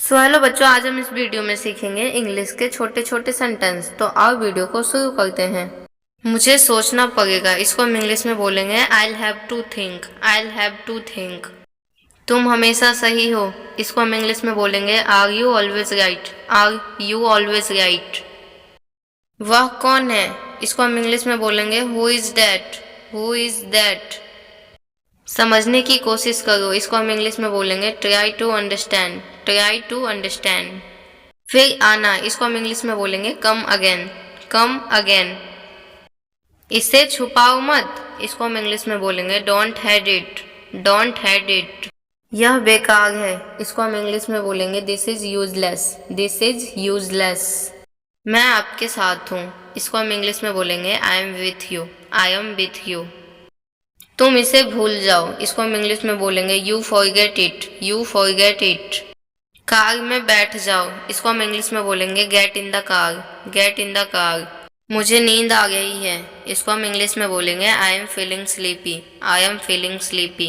Hello बच्चों, आज हम इस वीडियो में सीखेंगे इंग्लिश के छोटे छोटे सेंटेंस। तो आओ वीडियो को शुरू करते हैं। मुझे सोचना पड़ेगा, इसको हम इंग्लिश में बोलेंगे I have to think. I have to think. तुम हमेशा सही हो, इसको हम इंग्लिश में बोलेंगे are you always right. Are you always right. वह कौन है, इसको हम इंग्लिश में बोलेंगे who is that. Who is that. समझने की कोशिश करो, इसको हम इंग्लिश में बोलेंगे try to understand. Try to understand. फिर आना, इसको हम इंग्लिश में बोलेंगे कम अगेन। Come again. इसे छुपाओ मत, इसको हम इंग्लिश में बोलेंगे don't hide it. Don't hide it. यह बेकार है, इसको हम इंग्लिश में बोलेंगे this is useless. This is useless. मैं आपके साथ हूँ, इसको हम इंग्लिश में बोलेंगे I am with you. I am with you. तुम इसे भूल जाओ, इसको हम इंग्लिश में बोलेंगे you forget it. You forget it. Car में बैठ जाओ, इसको हम इंग्लिश में बोलेंगे get in the car. Gate in the car. मुझे नींद आ गई है, इसको हम इंग्लिश में बोलेंगे I am feeling sleepy. I am feeling sleepy.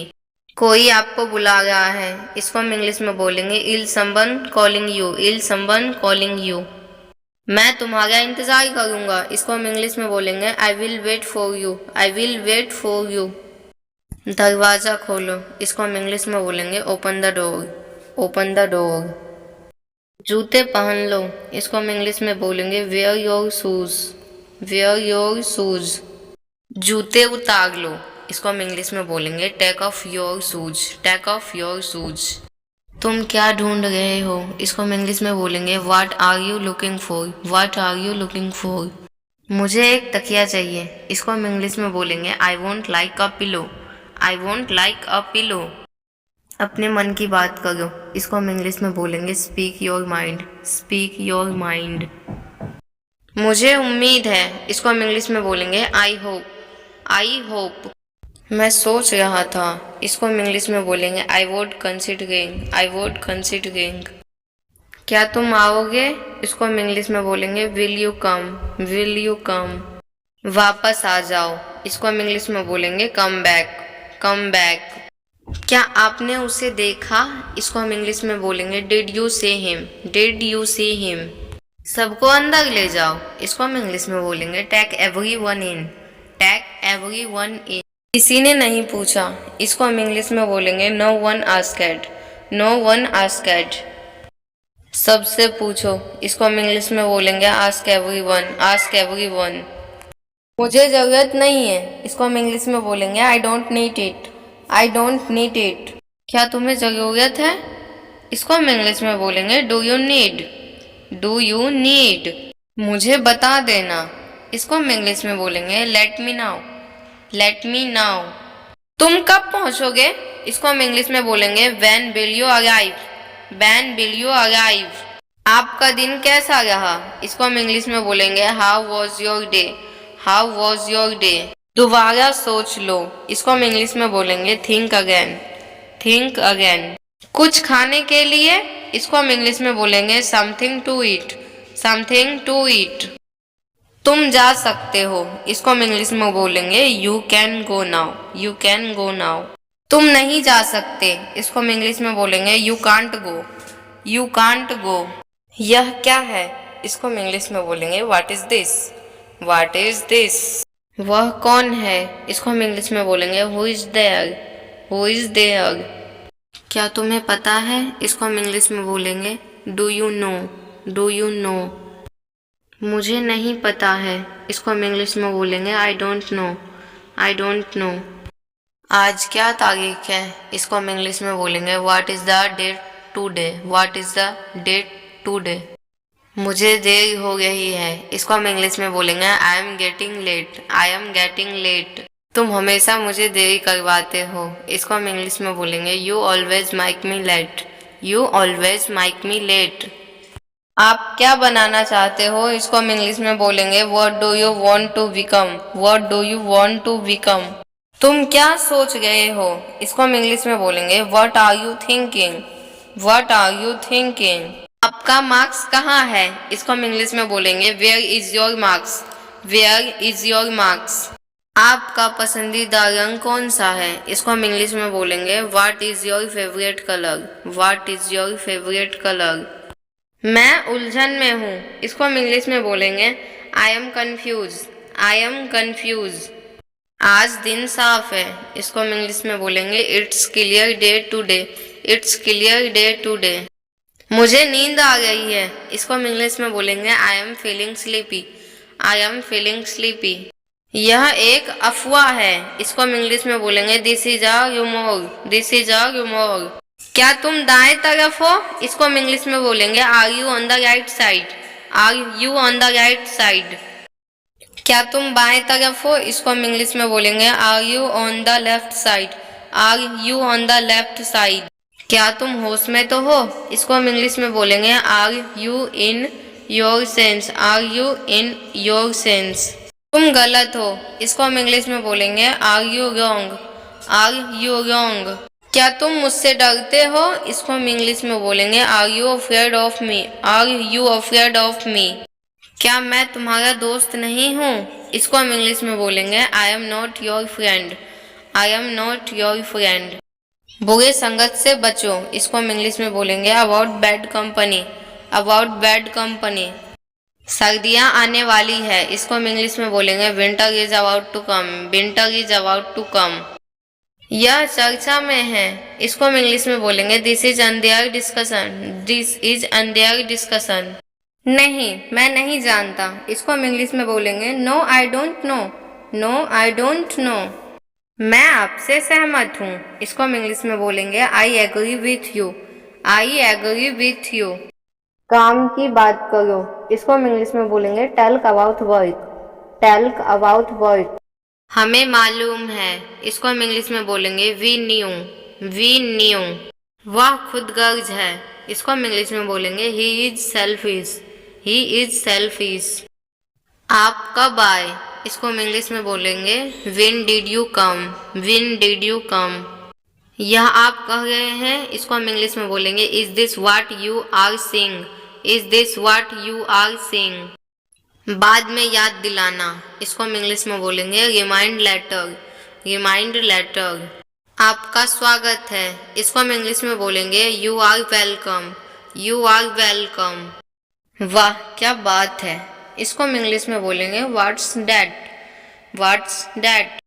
कोई आपको बुला रहा है, इसको हम इंग्लिश में बोलेंगे I'll someone calling you. I'll someone calling you. मैं तुम्हारा इंतजार करूंगा, इसको हम इंग्लिश में बोलेंगे I will wait for you. I will wait for you. दरवाज़ा खोलो, इसको हम इंग्लिश में बोलेंगे open the door. Open the door. जूते पहन लो, इसको हम इंग्लिश में बोलेंगे wear your shoes. Wear your shoes. जूते उतार लो, इसको हम इंग्लिश में बोलेंगे take off your shoes. Take off your shoes. तुम क्या ढूंढ रहे हो, इसको हम इंग्लिश में बोलेंगे what are you looking for. What are you looking for. मुझे एक तकिया चाहिए, इसको हम इंग्लिश में बोलेंगे I want like a pillow. I want like a pillow. अपने मन की बात करो, इसको हम इंग्लिश में बोलेंगे speak your mind. Speak your mind. मुझे उम्मीद है, इसको हम इंग्लिश में बोलेंगे आई होप। I hope. मैं सोच रहा था, इसको हम इंग्लिश में बोलेंगे I would considering. I would considering. क्या तुम आओगे, इसको हम इंग्लिश में बोलेंगे will you come. Will you come. वापस आ जाओ, इसको हम इंग्लिश में बोलेंगे कम बैक। Come back. क्या आपने उसे देखा, इसको हम इंग्लिश में बोलेंगे did you see him. Did you see him. सबको अंदर ले जाओ, इसको हम इंग्लिश में बोलेंगे take everyone in. Take everyone in. किसी ने नहीं पूछा, इसको हम इंग्लिश में बोलेंगे no one asked. No one asked. सबसे पूछो, इसको हम इंग्लिश में बोलेंगे आस्क एवरीवन। Ask everyone. मुझे ज़रूरत नहीं है, इसको हम इंग्लिश में बोलेंगे I don't need it. I don't need it. क्या तुम्हें ज़रूरत है, इसको हम इंग्लिश में बोलेंगे do you need. Do you need. मुझे बता देना, इसको हम इंग्लिश में बोलेंगे let me now. Let me now. तुम कब पहुंचोगे, इसको हम इंग्लिश में बोलेंगे when will you arrive. When will you arrive. आपका दिन कैसा रहा, इसको हम इंग्लिश में बोलेंगे how was your day. How was your day. दोबारा सोच लो, इसको हम इंग्लिश में बोलेंगे थिंक अगेन। Think again. कुछ खाने के लिए, इसको हम इंग्लिश में बोलेंगे something to eat. Something to eat. तुम जा सकते हो, इसको हम इंग्लिश में बोलेंगे you can go now. You can go now. तुम नहीं जा सकते, इसको हम इंग्लिश में बोलेंगे you can't go. You can't go. यह क्या है, इसको हम इंग्लिश में बोलेंगे what is this. What is this. वह कौन है, इसको हम इंग्लिश में बोलेंगे who is there. Who is there. क्या तुम्हें पता है, इसको हम इंग्लिश में बोलेंगे do you know. Do you know. मुझे नहीं पता है, इसको हम इंग्लिश में बोलेंगे I don't know. I don't know. आज क्या तारीख है, इसको हम इंग्लिश में बोलेंगे what is the date today. What is the date today. मुझे देर हो रही है, इसको हम इंग्लिश में बोलेंगे I am getting late. I am getting late. तुम हमेशा मुझे देरी करवाते हो, इसको हम इंग्लिश में बोलेंगे you always make me let. You always make me let. आप क्या बनाना चाहते हो, इसको हम इंग्लिश में बोलेंगे what do you want to become. What do you want to become. तुम क्या सोच रहे हो, इसको हम इंग्लिश में बोलेंगे what are you thinking. What are you thinking. आपका मार्क्स कहाँ है, इसको हम इंग्लिश में बोलेंगे where is your marks. Where is your marks. आपका पसंदीदा रंग कौन सा है? इसको हम इंग्लिश में बोलेंगे what is your favourite colour? What is your favourite colour? मैं उलझन में हूँ। इसको हम इंग्लिश में बोलेंगे I M confuse. I am confuse. आज दिन साफ है। इसको हम इंग्लिश में बोलेंगे it's clear day today. It's clear day today. मुझे नींद आ गई है। इसको हम इंग्लिश में बोलेंगे I am feeling sleepy. I am feeling sleepy. यह एक अफवाह है। इसको हम इंग्लिश में बोलेंगे this is a rumour. This is a rumour. क्या तुम दाएं तरफ हो? इसको हम इंग्लिश में बोलेंगे are you on the right side? Are you on the right side? क्या तुम बाएं तरफ हो? इसको हम इंग्लिश में बोलेंगे are you on the left side? Are you on the left side? क्या तुम होश में तो हो? इसको हम इंग्लिश में बोलेंगे are you in your sense? Are you in your sense? तुम गलत हो। इसको हम इंग्लिश में बोलेंगे are you wrong? Are you wrong? क्या तुम मुझसे डरते हो? इसको हम इंग्लिश में बोलेंगे are you afraid of me? Are you afraid of me? क्या मैं तुम्हारा दोस्त नहीं हूँ? इसको हम इंग्लिश में बोलेंगे I am not your friend. I am not your friend. बुरे संगत से बचो। इसको हम इंग्लिश में बोलेंगे about bad company. About bad company. सर्दियाँ आने वाली है। इसको हम इंग्लिश में बोलेंगे winter is about to come. Winter is about to come. यह चर्चा में है। इसको हम इंग्लिश में बोलेंगे this is under discussion. This is under discussion. नहीं, मैं नहीं जानता। इसको हम इंग्लिश में बोलेंगे no I don't know. No I don't know. मैं आपसे सहमत हूँ। इसको हम इंग्लिश में बोलेंगे I agree with you. I agree with you. काम की बात करो। इसको हम इंग्लिश में बोलेंगे talk about work. Talk about work. हमें मालूम है। इसको हम इंग्लिश में बोलेंगे वी न्यू। We knew. वह खुदगर्ज है। इसको हम इंग्लिश में बोलेंगे he is selfish. He is selfish. आप कब आए? इसको हम इंग्लिश में बोलेंगे when did you come? When did you come? यह आप कह रहे हैं। इसको हम इंग्लिश में बोलेंगे is this what you are saying? Is this what you are saying? बाद में याद दिलाना। इसको हम इंग्लिश में बोलेंगे रिमाइंड लेटर। Remind letter. आपका स्वागत है। इसको हम इंग्लिश में बोलेंगे you are welcome. You are welcome. वाह क्या बात है। इसको हम इंग्लिश में बोलेंगे व्हाट्स डैट? What's that?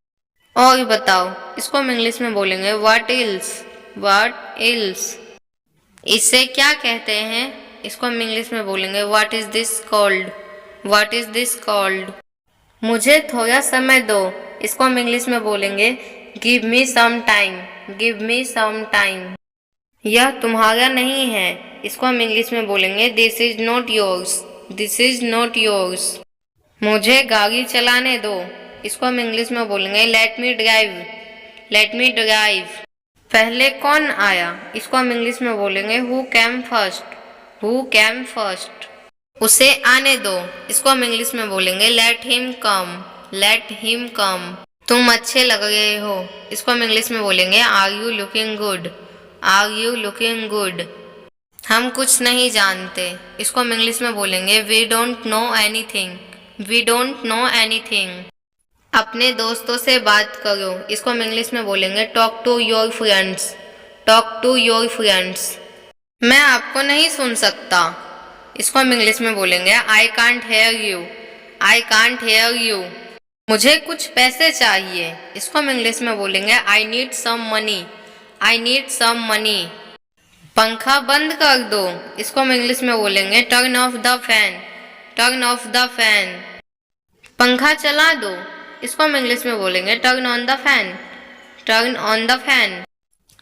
और बताओ। इसको हम इंग्लिश में बोलेंगे व्हाट इल्स? What ills? इसे क्या कहते हैं? इसको हम इंग्लिश में बोलेंगे what is this called? What is this called? मुझे थोड़ा समय दो। इसको हम इंग्लिश में बोलेंगे give me some time. Give me some time. यह तुम्हारा नहीं है। इसको हम इंग्लिश में बोलेंगे this is not yours. This is not yours. मुझे गाड़ी चलाने दो। इसको हम इंग्लिश में बोलेंगे let me drive. Let me drive. पहले कौन आया? इसको हम इंग्लिश में बोलेंगे who came first. Who came first? उसे आने दो। इसको हम इंग्लिश में बोलेंगे let him come. Let him come. तुम अच्छे लग रहे हो। इसको हम इंग्लिश में बोलेंगे are you looking good? Are you looking good? हम कुछ नहीं जानते। इसको हम इंग्लिश में बोलेंगे we don't know anything. We don't know anything. अपने दोस्तों से बात करो। इसको हम इंग्लिश में बोलेंगे talk to your friends. Talk to your friends. मैं आपको नहीं सुन सकता। इसको हम इंग्लिश में बोलेंगे I can't hear you. I can't hear you. मुझे कुछ पैसे चाहिए। इसको हम इंग्लिश में बोलेंगे I need some money. I need some money. पंखा बंद कर दो। इसको हम इंग्लिश में बोलेंगे turn off the fan. Turn off the fan. पंखा चला दो। इसको हम इंग्लिश में बोलेंगे turn on the fan. Turn on the fan.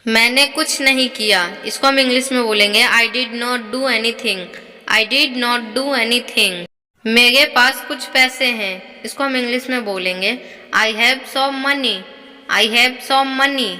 मैंने कुछ नहीं किया। इसको हम इंग्लिश में बोलेंगे I did not do anything. I did not do anything. मेरे पास कुछ पैसे हैं। इसको हम इंग्लिश में बोलेंगे I have some money. I have some money.